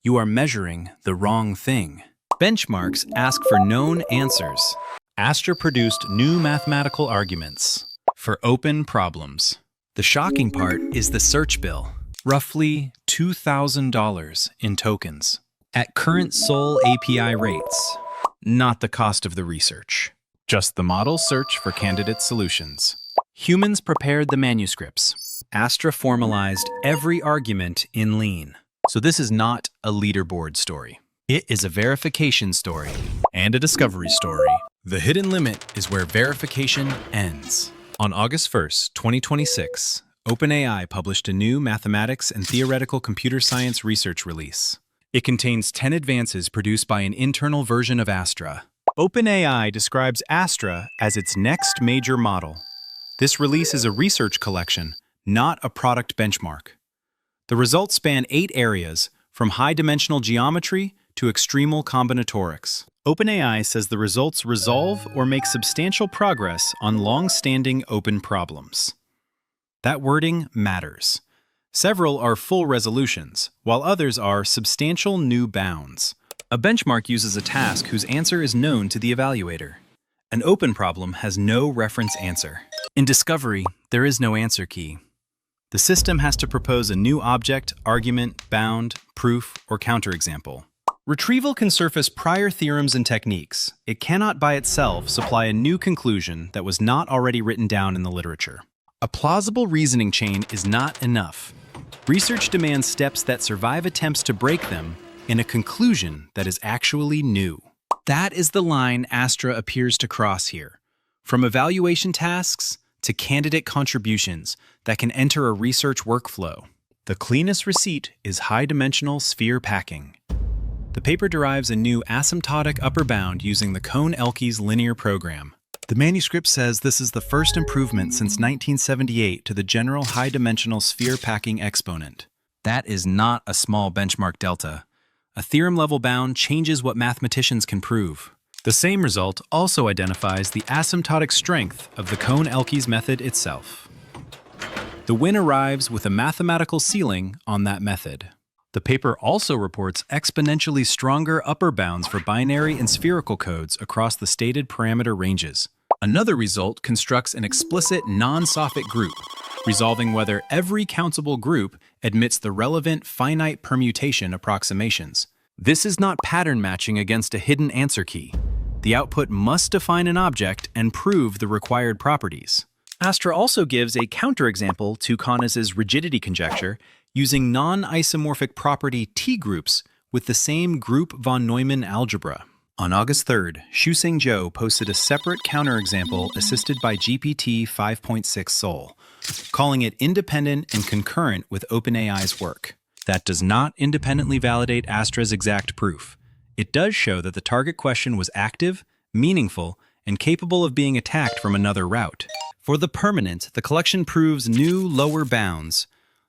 You are measuring the wrong thing. Benchmarks ask for known answers. Astra produced new mathematical arguments for open problems. The shocking part is the search bill, roughly $2,000 in tokens, at current Sol API rates, not the cost of the research, just the model search for candidate solutions. Humans prepared the manuscripts. Astra formalized every argument in Lean. So this is not a leaderboard story. It is a verification story and a discovery story. The hidden limit is where verification ends. On August 1st, 2026, OpenAI published a new mathematics and theoretical computer science research release. It contains 10 advances produced by an internal version of Astra. OpenAI describes Astra as its next major model. This release is a research collection, not a product benchmark. The results span 8 areas, from high-dimensional geometry to extremal combinatorics. OpenAI says the results resolve or make substantial progress on long-standing open problems. That wording matters. Several are full resolutions, while others are substantial new bounds. A benchmark uses a task whose answer is known to the evaluator. An open problem has no reference answer. In discovery, there is no answer key. The system has to propose a new object, argument, bound, proof, or counterexample. Retrieval can surface prior theorems and techniques. It cannot by itself supply a new conclusion that was not already written down in the literature. A plausible reasoning chain is not enough. Research demands steps that survive attempts to break them in a conclusion that is actually new. That is the line Astra appears to cross here. From evaluation tasks to candidate contributions that can enter a research workflow. The cleanest receipt is high-dimensional sphere packing. The paper derives a new asymptotic upper bound using the Cohn-Elkey's linear program. The manuscript says this is the first improvement since 1978 to the general high-dimensional sphere packing exponent. That is not a small benchmark delta. A theorem-level bound changes what mathematicians can prove. The same result also identifies the asymptotic strength of the Cohn-Elkey's method itself. The win arrives with a mathematical ceiling on that method. The paper also reports exponentially stronger upper bounds for binary and spherical codes across the stated parameter ranges. Another result constructs an explicit non-Sophic group, resolving whether every countable group admits the relevant finite permutation approximations. This is not pattern matching against a hidden answer key. The output must define an object and prove the required properties. Astra also gives a counterexample to Connes's rigidity conjecture using non-isomorphic property T-groups with the same group von Neumann algebra. On August 3rd, Shuseng Zhou posted a separate counterexample assisted by GPT 5.6 Sol, calling it independent and concurrent with OpenAI's work. That does not independently validate Astra's exact proof. It does show that the target question was active, meaningful, and capable of being attacked from another route. For the permanent, the collection proves new lower bounds.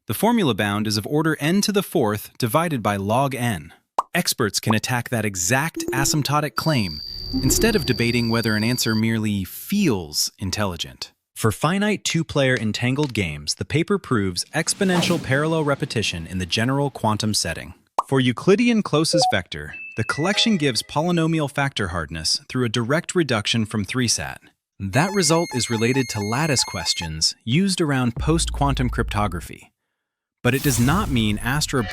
The formula bound is of order n to the fourth divided by log n. Experts can attack that exact asymptotic claim instead of debating whether an answer merely feels intelligent. For finite two-player entangled games, the paper proves exponential parallel repetition in the general quantum setting. For Euclidean closest vector, the collection gives polynomial factor hardness through a direct reduction from 3-sat. That result is related to lattice questions used around post-quantum cryptography. But it does not mean Astra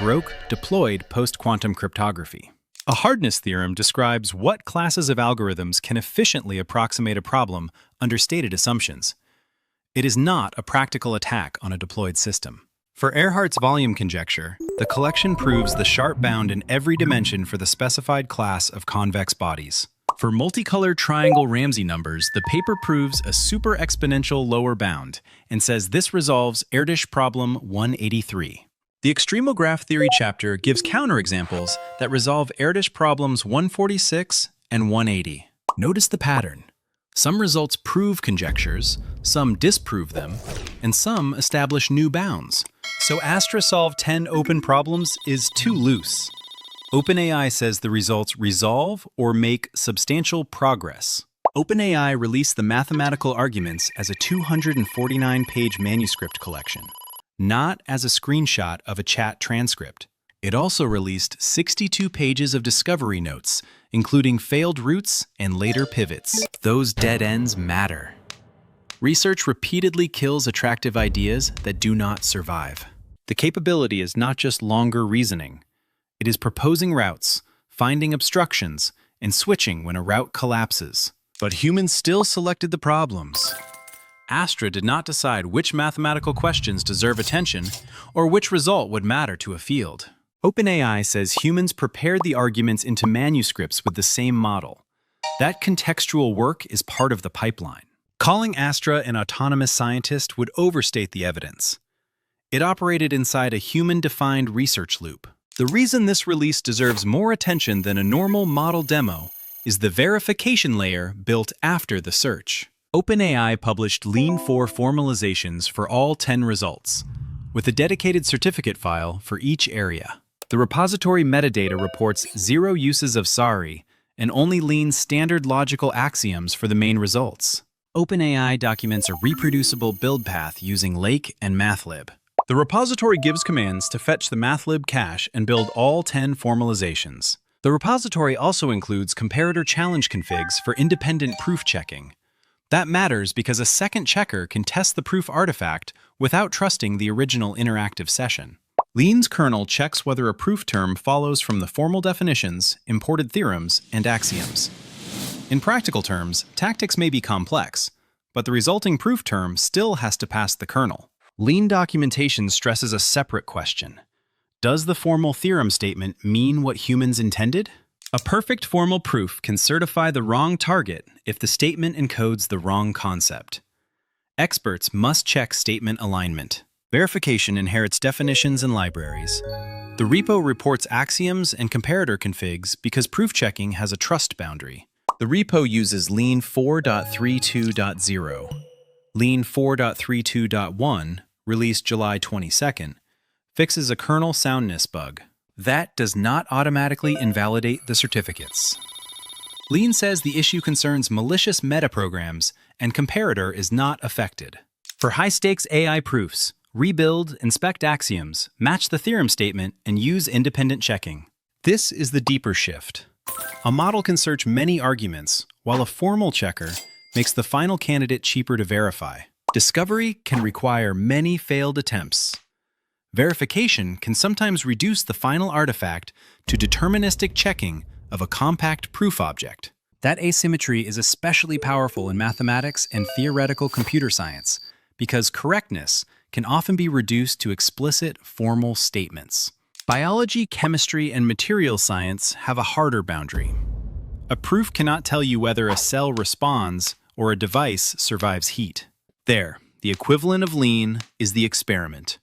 deployed post-quantum cryptography. A hardness theorem describes what classes of algorithms can efficiently approximate a problem under stated assumptions. It is not a practical attack on a deployed system. For Earhart's volume conjecture, the collection proves the sharp bound in every dimension for the specified class of convex bodies. For multicolored triangle Ramsey numbers, the paper proves a super exponential lower bound and says this resolves Erdős problem 183. The extremograph theory chapter gives counterexamples that resolve Erdős problems 146 and 180. Notice the pattern. Some results prove conjectures, some disprove them, and some establish new bounds. So Astra solve 10 open problems is too loose. OpenAI says the results resolve or make substantial progress. OpenAI released the mathematical arguments as a 249-page manuscript collection, not as a screenshot of a chat transcript. It also released 62 pages of discovery notes, including failed routes and later pivots. Those dead ends matter. Research repeatedly kills attractive ideas that do not survive. The capability is not just longer reasoning. It is proposing routes, finding obstructions, and switching when a route collapses. But humans still selected the problems. Astra did not decide which mathematical questions deserve attention or which result would matter to a field. OpenAI says humans prepared the arguments into manuscripts with the same model. That contextual work is part of the pipeline. Calling Astra an autonomous scientist would overstate the evidence. It operated inside a human-defined research loop. The reason this release deserves more attention than a normal model demo is the verification layer built after the search. OpenAI published Lean 4 formalizations for all 10 results, with a dedicated certificate file for each area. The repository metadata reports 0 uses of sorry and only Lean's standard logical axioms for the main results. OpenAI documents a reproducible build path using Lake and MathLib. The repository gives commands to fetch the MathLib cache and build all 10 formalizations. The repository also includes comparator challenge configs for independent proof checking. That matters because a second checker can test the proof artifact without trusting the original interactive session. Lean's kernel checks whether a proof term follows from the formal definitions, imported theorems, and axioms. In practical terms, tactics may be complex, but the resulting proof term still has to pass the kernel. Lean documentation stresses a separate question. Does the formal theorem statement mean what humans intended? A perfect formal proof can certify the wrong target if the statement encodes the wrong concept. Experts must check statement alignment. Verification inherits definitions and libraries. The repo reports axioms and comparator configs because proof checking has a trust boundary. The repo uses Lean 4.32.0. Lean 4.32.1, released July 22nd, fixes a kernel soundness bug. That does not automatically invalidate the certificates. Lean says the issue concerns malicious metaprograms and comparator is not affected. For high-stakes AI proofs, rebuild, inspect axioms, match the theorem statement, and use independent checking. This is the deeper shift. A model can search many arguments, while a formal checker makes the final candidate cheaper to verify. Discovery can require many failed attempts. Verification can sometimes reduce the final artifact to deterministic checking of a compact proof object. That asymmetry is especially powerful in mathematics and theoretical computer science because correctness can often be reduced to explicit formal statements. Biology, chemistry, and material science have a harder boundary. A proof cannot tell you whether a cell responds or a device survives heat. There, the equivalent of Lean is the experiment.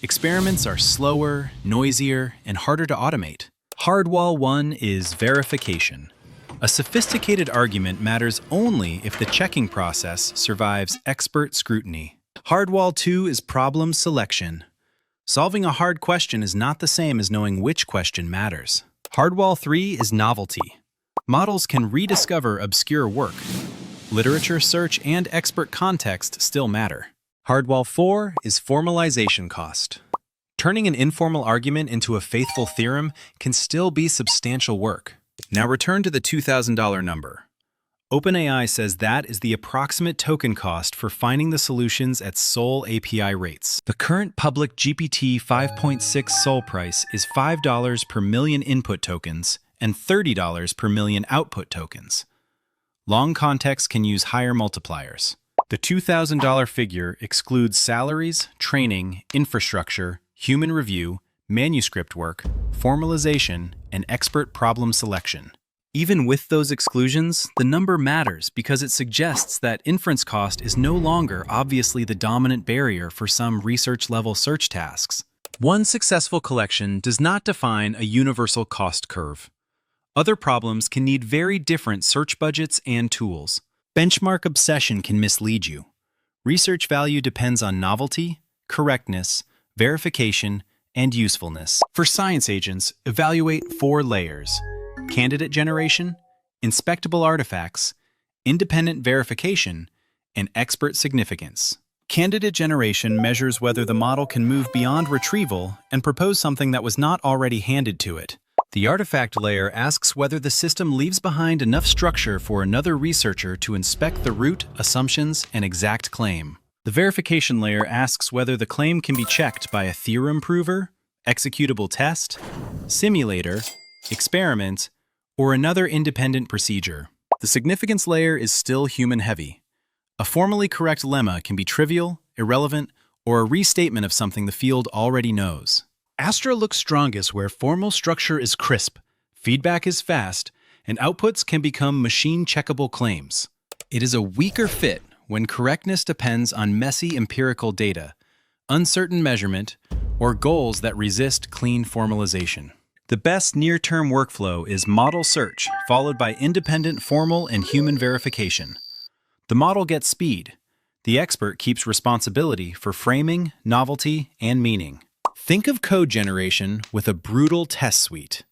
Experiments are slower, noisier, and harder to automate. Hardwall 1 is verification. A sophisticated argument matters only if the checking process survives expert scrutiny. Hardwall 2 is problem selection. Solving a hard question is not the same as knowing which question matters. Hardwall 3 is novelty. Models can rediscover obscure work. Literature search and expert context still matter. Hardwall 4 is formalization cost. Turning an informal argument into a faithful theorem can still be substantial work. Now return to the $2,000 number. OpenAI says that is the approximate token cost for finding the solutions at Sol API rates. The current public GPT 5.6 Sol price is $5 per million input tokens and $30 per million output tokens. Long context can use higher multipliers. The $2,000 figure excludes salaries, training, infrastructure, human review, manuscript work, formalization, and expert problem selection. Even with those exclusions, the number matters because it suggests that inference cost is no longer obviously the dominant barrier for some research-level search tasks. One successful collection does not define a universal cost curve. Other problems can need very different search budgets and tools. Benchmark obsession can mislead you. Research value depends on novelty, correctness, verification, and usefulness. For science agents, evaluate 4 layers: candidate generation, inspectable artifacts, independent verification, and expert significance. Candidate generation measures whether the model can move beyond retrieval and propose something that was not already handed to it. The artifact layer asks whether the system leaves behind enough structure for another researcher to inspect the root, assumptions, and exact claim. The verification layer asks whether the claim can be checked by a theorem prover, executable test, simulator, experiment, or another independent procedure. The significance layer is still human-heavy. A formally correct lemma can be trivial, irrelevant, or a restatement of something the field already knows. Astra looks strongest where formal structure is crisp, feedback is fast, and outputs can become machine-checkable claims. It is a weaker fit when correctness depends on messy empirical data, uncertain measurement, or goals that resist clean formalization. The best near-term workflow is model search, followed by independent formal and human verification. The model gets speed. The expert keeps responsibility for framing, novelty, and meaning. Think of code generation with a brutal test suite.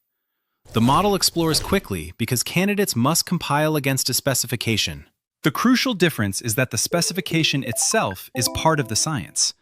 The model explores quickly because candidates must compile against a specification. The crucial difference is that the specification itself is part of the science.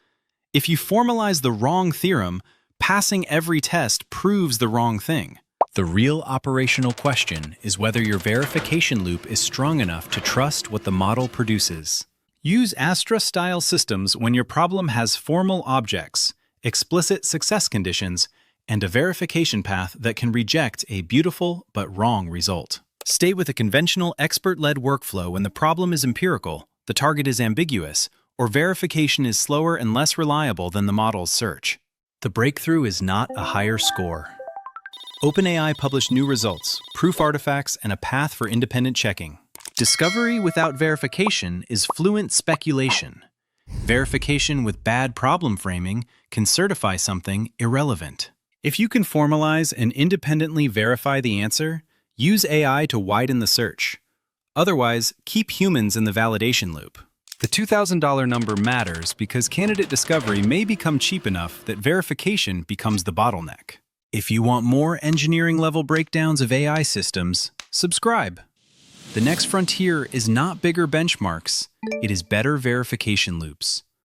If you formalize the wrong theorem, passing every test proves the wrong thing. The real operational question is whether your verification loop is strong enough to trust what the model produces. Use Astra-style systems when your problem has formal objects, explicit success conditions, and a verification path that can reject a beautiful but wrong result. Stay with a conventional expert-led workflow when the problem is empirical, the target is ambiguous, or verification is slower and less reliable than the model's search. The breakthrough is not a higher score. OpenAI published new results, proof artifacts, and a path for independent checking. Discovery without verification is fluent speculation. Verification with bad problem framing can certify something irrelevant. If you can formalize and independently verify the answer, use AI to widen the search. Otherwise, keep humans in the validation loop. The $2,000 number matters because candidate discovery may become cheap enough that verification becomes the bottleneck. If you want more engineering-level breakdowns of AI systems, subscribe. The next frontier is not bigger benchmarks, it is better verification loops.